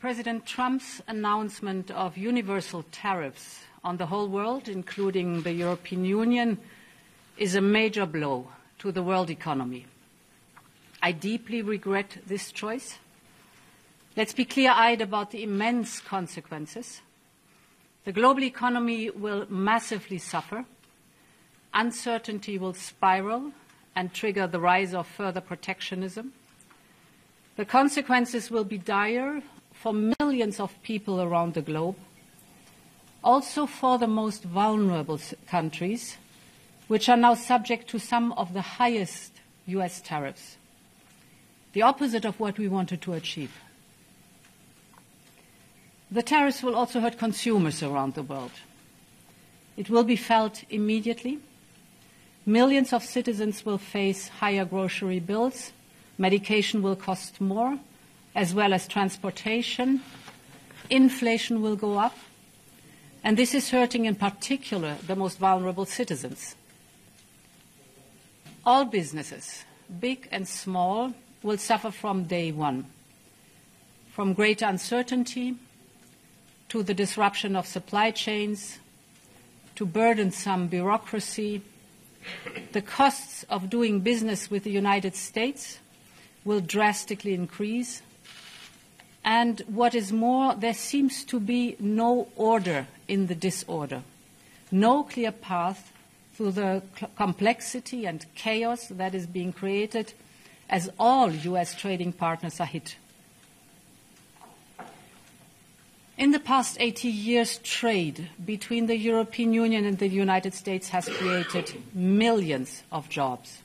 President Trump's announcement of universal tariffs on the whole world, including the European Union, is a major blow to the world economy. I deeply regret this choice. Let's be clear-eyed about the immense consequences. The global economy will massively suffer. Uncertainty will spiral and trigger the rise of further protectionism. The consequences will be dire for millions of people around the globe, also for the most vulnerable countries, which are now subject to some of the highest US tariffs, the opposite of what we wanted to achieve. The tariffs will also hurt consumers around the world. It will be felt immediately. Millions of citizens will face higher grocery bills. Medication will cost more, as well as transportation. Inflation will go up. And this is hurting in particular the most vulnerable citizens. All businesses, big and small, will suffer from day one, from greater uncertainty to the disruption of supply chains, to burdensome bureaucracy. The costs of doing business with the United States will drastically increase. And what is more, there seems to be no order in the disorder, no clear path through the complexity and chaos that is being created as all US trading partners are hit. In the past 80 years, trade between the European Union and the United States has created millions of jobs.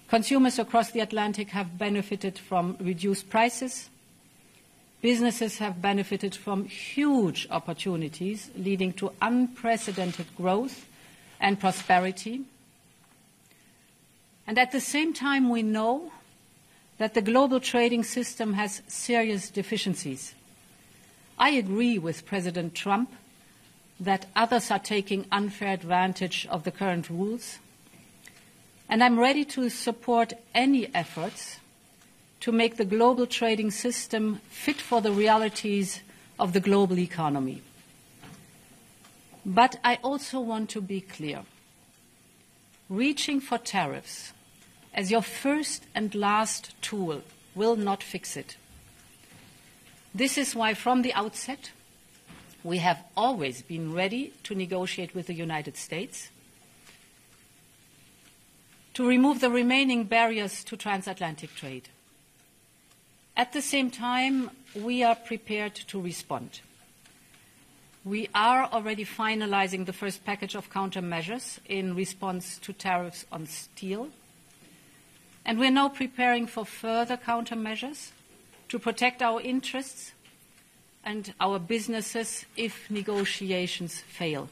Consumers across the Atlantic have benefited from reduced prices. Businesses have benefited from huge opportunities, leading to unprecedented growth and prosperity. And at the same time, we know that the global trading system has serious deficiencies. I agree with President Trump that others are taking unfair advantage of the current rules, and I'm ready to support any efforts to make the global trading system fit for the realities of the global economy. But I also want to be clear. Reaching for tariffs as your first and last tool will not fix it. This is why, from the outset, we have always been ready to negotiate with the United States to remove the remaining barriers to transatlantic trade. At the same time, we are prepared to respond. We are already finalizing the first package of countermeasures in response to tariffs on steel, and we're now preparing for further countermeasures to protect our interests and our businesses if negotiations fail.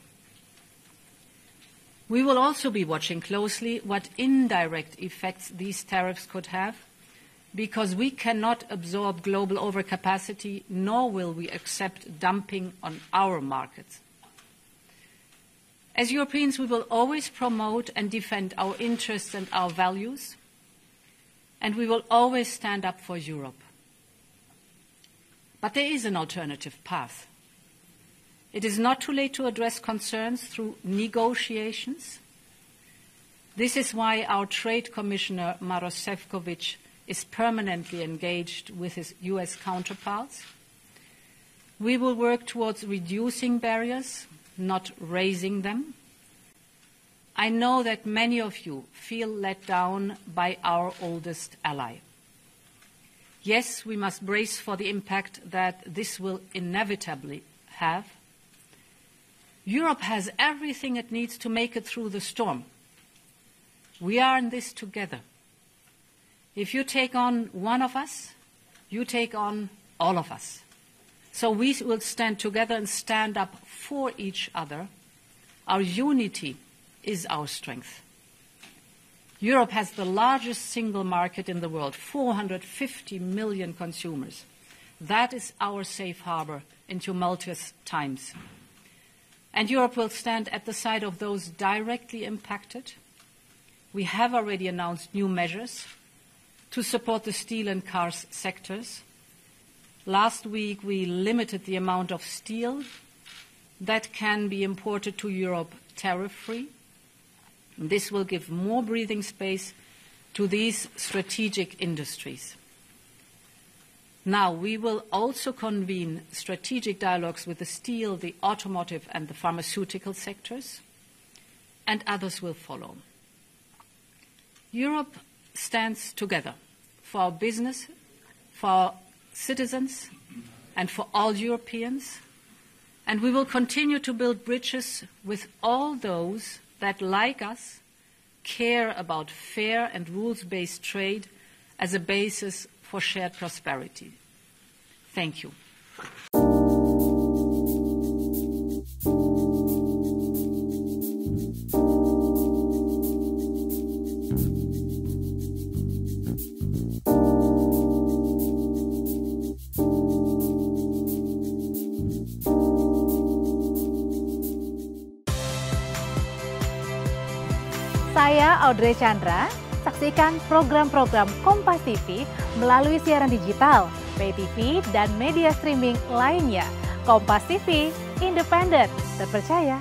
We will also be watching closely what indirect effects these tariffs could have, because we cannot absorb global overcapacity, nor will we accept dumping on our markets. As Europeans, we will always promote and defend our interests and our values, and we will always stand up for Europe. But there is an alternative path. It is not too late to address concerns through negotiations. This is why our Trade Commissioner, Maroš Šefčovič, is permanently engaged with his US counterparts. We will work towards reducing barriers, not raising them. I know that many of you feel let down by our oldest ally. Yes, we must brace for the impact that this will inevitably have. Europe has everything it needs to make it through the storm. We are in this together. If you take on one of us, you take on all of us. So we will stand together and stand up for each other. Our unity is our strength. Europe has the largest single market in the world, 450 million consumers. That is our safe harbor in tumultuous times. And Europe will stand at the side of those directly impacted. We have already announced new measures to support the steel and cars sectors. Last week, we limited the amount of steel that can be imported to Europe tariff-free. This will give more breathing space to these strategic industries. Now, we will also convene strategic dialogues with the steel, the automotive, and the pharmaceutical sectors, and others will follow. Europe stands together for our business, for our citizens, and for all Europeans, and we will continue to build bridges with all those that, like us, care about fair and rules-based trade as a basis for shared prosperity. Thank you. Saya Audrey Chandra, saksikan program-program Kompas TV melalui siaran digital, pay TV, dan media streaming lainnya. Kompas TV, independen, terpercaya.